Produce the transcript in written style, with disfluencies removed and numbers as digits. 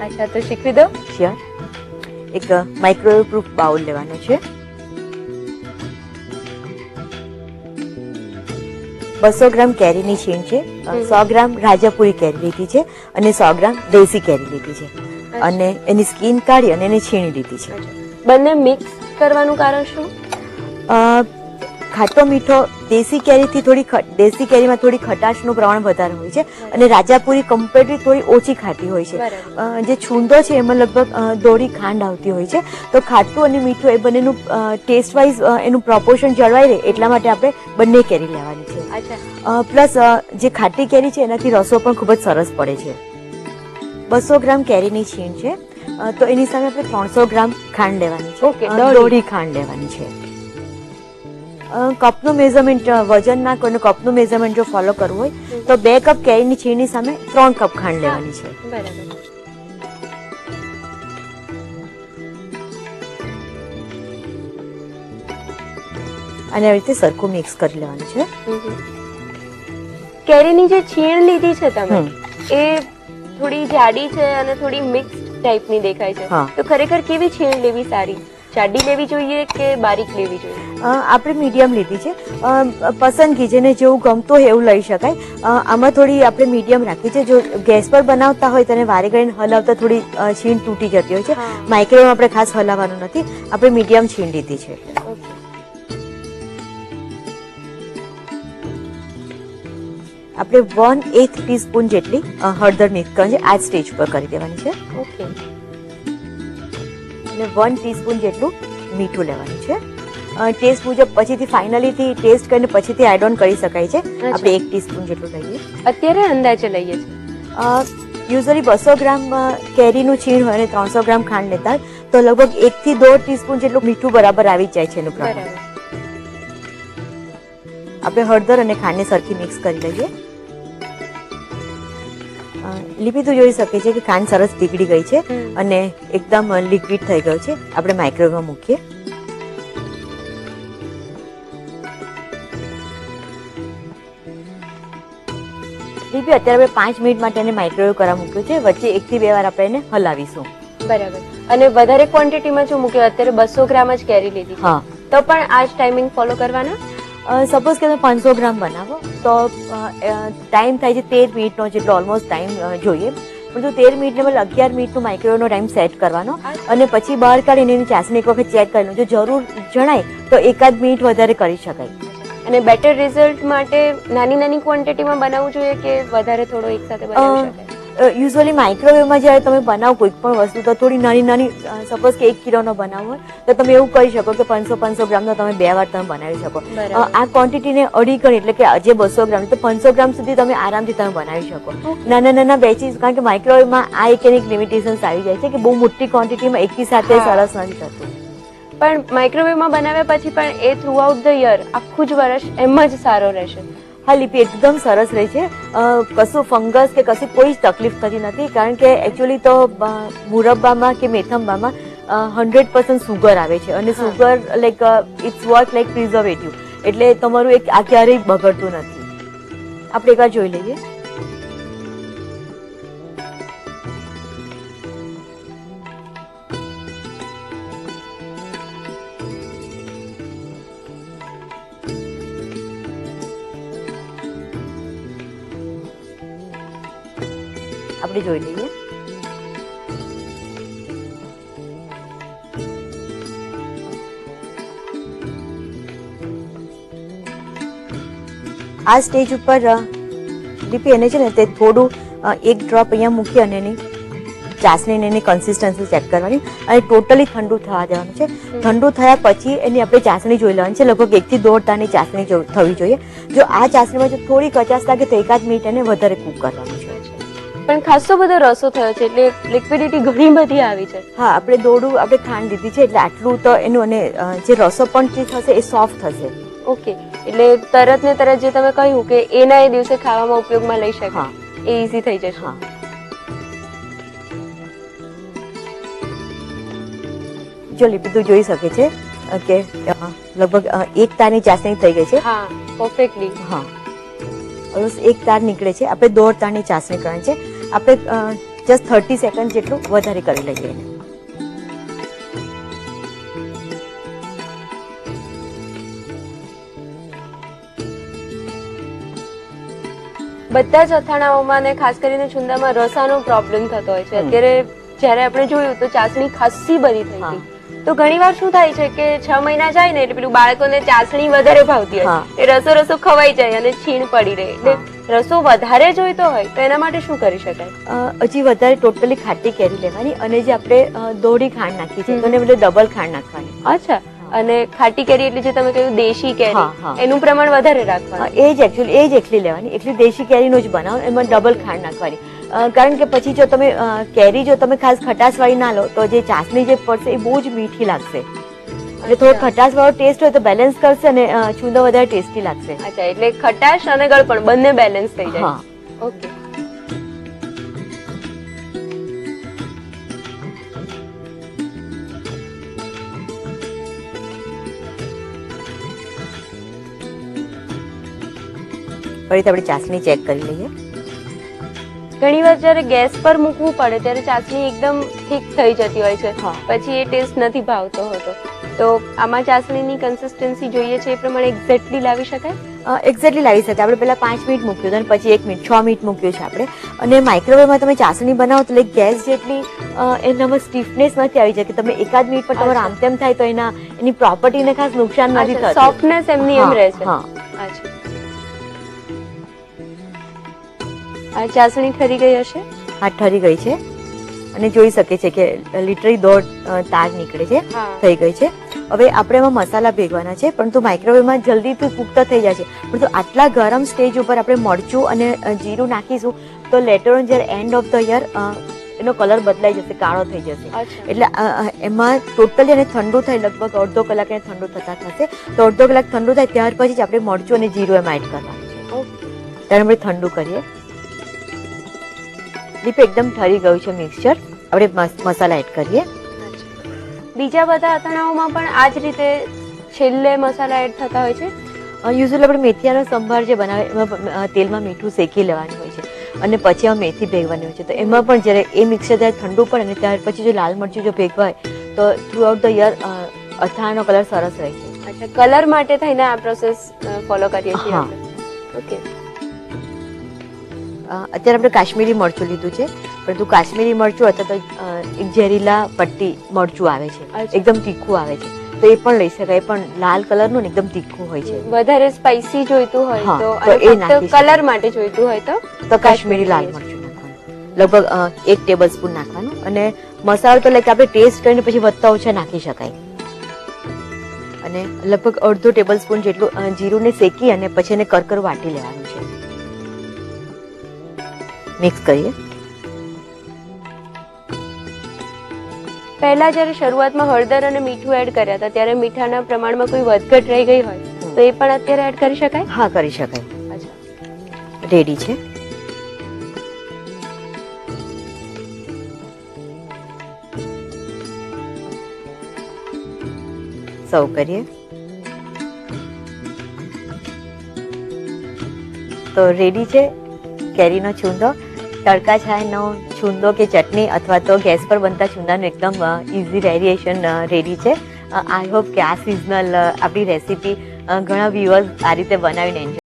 અચ્છા, તો શીખવી દો. શ્યોર. એક માઇક્રોવેવ પ્રૂફ બાઉલ લેવાનો છે. 200 ગ્રામ કેરીની છીણ છે, 100 ગ્રામ રાજાપુરી કેરી લીધી છે અને 100 ગ્રામ દેશી કેરી લીધી છે અને એની સ્કીન કાઢી અને એને છીણી લીધી છે. બંને મિક્સ કરવાનું કારણ શું? ખાટો મીઠો દેશી કેરીમાં થોડી ખટાશનું પ્રમાણ વધારે હોય છે અને રાજાપુરી કમ્પેરેટિવ થોડી ઓછી ખાટી હોય છે. જે છુંદો છે એમાં લગભગ દોઢી ખાંડ આવતી હોય છે. તો ખાટું અને મીઠું એ બંનેનું ટેસ્ટ વાઇઝ એનું પ્રોપોર્શન જળવાઈ રહે એટલા માટે આપણે બંને કેરી લેવાની છે. પ્લસ જે ખાટી કેરી છે એનાથી રસો પણ ખૂબ જ સરસ પડે છે. 200 ગ્રામ કેરીની છીણ છે, તો એની સામે આપણે 300 ગ્રામ ખાંડ લેવાની છે. દોઢી ખાંડ લેવાની છે. કપનું મેઝરમેન્ટ વજન ના કોઈને કપનું મેઝરમેન્ટ જો ફોલો કરવું હોય તો 2 કપ કેરીની છીણની સામે 3 કપ ખાંડ લેવાની છે. અને આવી રીતે સરખું મિક્સ કરી લેવાનું છે. કેરીની જે છીણ લીધી છે તમે એ થોડી જાડી છે અને થોડી મિક્સ ટાઈપની દેખાય છે, તો ખરેખર કેવી છીણ લેવી સારી? જાડી લેવી જોઈએ કે બારીક લેવી જોઈએ? આપણે મીડિયમ લીધી છે. પસંદગી જેને જેવું ગમતું હોય એવું લઈ શકાય. આમાં થોડી આપણે મીડિયમ રાખી છે. જો ગેસ પર બનાવતા હોય તો વારે ઘડીને હલાવતા થોડી છીણ તૂટી જતી હોય છે. માઇક્રોવેવ આપણે ખાસ હલાવવાનું નથી, આપણે મીડિયમ છીણ લીધી છે. આપણે 1/8 ટીસ્પૂન જેટલી હળદર મિક્સ કરવાની છે. આ સ્ટેજ પર કરી દેવાની છે. અને 1 ટીસ્પૂન જેટલું મીઠું લેવાનું છે. ટેસ્ટ મુજબ પછીથી ફાઇનલીથી ટેસ્ટ કરીને પછીથી એડ ઓન કરી શકાય છે. આપણે 1 ટીસ્પૂન જેટલું લઈએ. અત્યારે અંદાજે લઈએ છીએ. યુઝલી 200 ગ્રામ કેરીનું છીણ હોય અને 300 ગ્રામ ખાંડ લેતા હોય તો લગભગ 1 થી 1.5 ટીસ્પૂન જેટલું મીઠું બરાબર આવી જાય છે એનું પ્રમાણ. આપણે હળદર અને ખાંડને સરખી મિક્સ કરી લઈએ. લીપી તો જોઈ શકે છે કે ખાંડ સરસ પીગળી ગઈ છે અને એકદમ લિક્વિડ થઈ ગયું છે. આપણે માઇક્રોવેવમાં મૂકીએ. લીપી અત્યારે આપણે 5 મિનિટ માટે એને માઇક્રોવેવ કરવા મૂક્યું છે. વચ્ચે 1 થી 2 વાર આપણે એને હલાવીશું. બરાબર. અને વધારે ક્વોન્ટિટીમાં જો મૂક્યો, અત્યારે 200 ગ્રામ જ કેરી લીધી, તો પણ આ જ ટાઈમિંગ ફોલો કરવાના? સપોઝ કે તમે 500 ગ્રામ બનાવો તો ટાઈમ થાય છે 13 મિનિટનો જેટલો ઓલમોસ્ટ ટાઈમ જોઈએ. પણ જો 13 મિનિટને બદલે 11 મિનિટનો માઇક્રોવેવનો ટાઈમ સેટ કરવાનો અને પછી બહાર કાઢીને એની ચાસણી એક વખત ચેક કરી લો. જો જરૂર જણાય તો 1 મિનિટ વધારે કરી શકાય. અને બેટર રિઝલ્ટ માટે નાની નાની ક્વોન્ટિટીમાં બનાવવું જોઈએ કે વધારે થોડો એકસાથે બનાવી શકાય? યુઝ્યુઅલી માઇક્રોવેવમાં જ્યારે તમે બનાવો કોઈ પણ વસ્તુ તો થોડી નાની નાની, સપોઝ કે 1 કિલોનો બનાવવો હોય તો તમે એવું કરી શકો કે 500 ગ્રામનો તમે 2 વાર તમે બનાવી શકો. આ ક્વોન્ટિટીને અડી ગણી એટલે કે આજે 200 ગ્રામ તો 500 ગ્રામ સુધી તમે આરામથી તમે બનાવી શકો. નાના નાના બેચીસ, કારણ કે માઇક્રોવેવમાં આ એક લિમિટેશન્સ આવી જાય છે કે બહુ મોટી ક્વોન્ટિટીમાં એકી સાથે સરસ નથી થતું. પણ માઇક્રોવેવમાં બનાવ્યા પછી પણ એ થ્રુ આઉટ ધ યર આખું જ વર્ષ એમ જ સારો રહેશે? હા, લીપી એકદમ સરસ રહે છે. કશું ફંગસ કે કશી કોઈ જ તકલીફ થતી નથી, કારણ કે એકચ્યુઅલી તો મુરબ્બામાં કે મેથંબામાં 100% સુગર આવે છે અને sugar like it's work like preservative, એટલે તમારું આ ક્યારેય બગડતું નથી. આપણે એકવાર જોઈ લઈએ. આપણે જોઈ લઈએ. આ સ્ટેજ ઉપર લીપી એને છે ને તે થોડું 1 ડ્રોપ અહીંયા મૂકી અને એની ચાસણીને એની કન્સિસ્ટન્સી ચેક કરવાની અને ટોટલી ઠંડુ થવા દેવાનું છે. ઠંડુ થયા પછી એની આપણે ચાસણી જોઈ લેવાની છે. લગભગ 1 થી 1.5 તારની ચાસણી થવી જોઈએ. જો આ ચાસણીમાં જો થોડી કચાશ લાગે તો 1 મિનિટ એને વધારે કૂક કરવાનું છે. પણ ખાસો બધો રસો થયો છે એટલે લિક્વિડિટી ઘણી બધી આવી છે. હા, આપણે ખાંડ લીધી છે એટલે આટલું તો એનું, અને જે રસો પણ જે થશે એ સોફ્ટ થશે. ઓકે, એટલે તરત ને તરત જે તમે કહ્યું કે એના એ દિવસે ખાવામાં ઉપયોગમાં લઈ શકાય, એ ઈઝી થઈ જશે. જો લીપી તું જોઈ શકે છે કે લગભગ 1 તારની ચાસણી થઈ ગઈ છે. હા, પરફેક્ટલી. હા, 1 તાર નીકળે છે. આપણે 1.5 તારની ચાસણી કરવાની છે. આપણે જસ્ટ 30 સેકન્ડ જેટલું વધારે કરી લઈએ એને. બધા જ અથાણાઓમાં ને ખાસ કરીને છુંદામાં રસાનો પ્રોબ્લેમ થતો હોય છે. અત્યારે જ્યારે આપણે જોયું તો ચાસણી ખાસી બધી થઈ ગઈ. તો ઘણીવાર શું થાય છે કે 6 મહિના જાય ને એટલે પેલું બાળકોને ચાસણી વધારે ભાવતી હોય, એ રસો ખવાઈ જાય અને છીણ પડી રહે. એટલે રસો વધારે જોઈતો હોય તો એના માટે શું કરી શકાય? હજી વધારે ટોટલી ખાટી કેરી લેવાની અને જે આપણે દોડી ખાંડ નાખી છે તો એને બદલે ડબલ ખાંડ નાખવાની. અચ્છા. અને ખાટી કેરી એટલે જે તમે કહ્યું દેશી કેરી, એનું પ્રમાણ વધારે રાખવાનું. એ જ એકચ્યુઅલી એ જ એકલી લેવાની, એકલી દેશી કેરીનો જ બનાવો, એમાં ડબલ ખાંડ નાખવાની. કારણ કે પછી જો તમે કેરી જો તમે ખાસ ખટાશ વાળી ના લો તો જે ચાસણી જે પડશે એ બહુ જ મીઠી લાગશે. એટલે થોડો ખટાશ વાળો ટેસ્ટ હોય તો બેલેન્સ કરશે અને છુંદો વધારે ટેસ્ટી લાગશે. અચ્છા, એટલે ખટાશ અને ગળપણ બંને બેલેન્સ થઈ જાય. ઓકે. ફરીથી આપણે ચાસણી ચેક કરી લઈએ. ઘણી વાર જયારે ગેસ પર મૂકવું પડે ત્યારે ચાસણી એકદમ ઠીક થઈ જતી હોય છે, પછી એ ટેસ્ટ નથી ભાવતો હોતો. તો આમાં ચાસણીની કન્સિસ્ટન્સી જોઈએ છે એ પ્રમાણે એક્ઝેક્ટલી લાવી શકાય? એક્ઝેક્ટલી લાવી શકાય. આપણે પહેલા 5 મિનિટ મૂક્યું હતું અને પછી 1 મિનિટ, 6 મિનિટ મૂક્યું છે આપણે. અને માઇક્રોવેવમાં તમે ચાસણી બનાવો તો ગેસ જેટલી એનામાં સ્ટીફનેસ નથી આવી જાય કે તમે એકાદ મિનિટ પર તમારે આમ તેમ થાય તો એની પ્રોપર્ટીને ખાસ નુકસાન નથી થતું. સોફ્ટનેસ એમની એમ રહે છે. અચ્છા. આ ચાસણી ઠરી ગઈ હશે? હા, ઠરી ગઈ છે અને જોઈ શકે છે કે લિટરલી દોઢ તાર નીકળે છે, થઈ ગઈ છે. હવે આપણે એમાં મસાલા ભેગવાના છે, પરંતુ માઇક્રોવેવમાં જલ્દીથી કૂક થઈ જાય છે. પરંતુ આટલા ગરમ સ્ટેજ ઉપર આપણે મરચું અને જીરું નાખીશું તો લેટર ઓન જ્યારે એન્ડ ઓફ ધ યર એનો કલર બદલાઈ જશે, કાળો થઈ જશે. એટલે એમાં ટોટલી એને ઠંડુ થાય, લગભગ અડધો કલાક એને ઠંડુ થતા થશે. તો અડધો કલાક ઠંડુ થાય ત્યાર પછી જ આપણે મરચું અને જીરું એમાં એડ કરવાનું છે. ત્યારે આપણે ઠંડુ કરીએ. એકદમ ઠરી ગયું છે મિક્સચર. આપણે મસાલા એડ કરીએ. બીજા બધા અથાણાઓમાં પણ આ જ રીતે છેલ્લે મસાલા એડ થતા હોય છે? યુઝ્યુઅલી આપણે મેથીયાનો સંભાર જે બનાવે એમાં તેલમાં મીઠું શેકી લેવાનું હોય છે અને પછી એમાં મેથી ભેગવાની હોય છે. તો એમાં પણ જ્યારે એ મિક્સર જ્યારે ઠંડુ પડે અને ત્યાર પછી જો લાલ મરચું જો ભેગવાય તો થ્રુ આઉટ ધ યર અથાણાનો કલર સરસ રહે છે. અચ્છા, કલર માટે થઈને આ પ્રોસેસ ફોલો કરીએ છીએ આપણે. ઓકે. અત્યારે આપણે કાશ્મીરી મરચું લીધું છે, પરંતુ કાશ્મીરી મરચું અથવા તો એક ઝેરીલા પટ્ટી મરચું આવે છે, એકદમ તીખું આવે છે, તો એ પણ લઈ શકાય. પણ લાલ કલરનું ને એકદમ તીખું હોય છે. વધારે સ્પાઇસી જોઈતું હોય તો એ નાખી કલર માટે જોઈતું હોય તો કાશ્મીરી લાલ મરચું નાખવાનું, લગભગ 1 ટેબલસ્પૂન નાખવાનું. અને મસાલો તો લાઈક આપણે ટેસ્ટ કરીને પછી વધતા ઓછા નાખી શકાય. અને લગભગ અડધો ટેબલસ્પૂન જેટલું જીરુંને શેકી અને પછી એને કરકર વાટી લેવાનું છે. મિક્સ કરીએ. પહેલા જ્યારે શરૂઆતમાં હળદર અને મીઠું એડ કર્યા હતા ત્યારે મીઠાના પ્રમાણમાં કોઈ વધઘટ રહી ગઈ હોય તો એ પણ અત્યારે એડ કરી શકાય? હા, કરી શકાય. અચ્છા, રેડી છે. સર્વ કરીએ. તો રેડી છે કેરીનો છુંદો. તડકા છાયાનો છુંદો કે ચટણી અથવા તો ગેસ પર બનતા છુંદાનું એકદમ ઇઝી વેરિએશન રેડી છે. આઈ હોપ કે આ સિઝનલ આપણી રેસીપી ઘણા વ્યુઅર્સ આ રીતે બનાવીને એન્જોય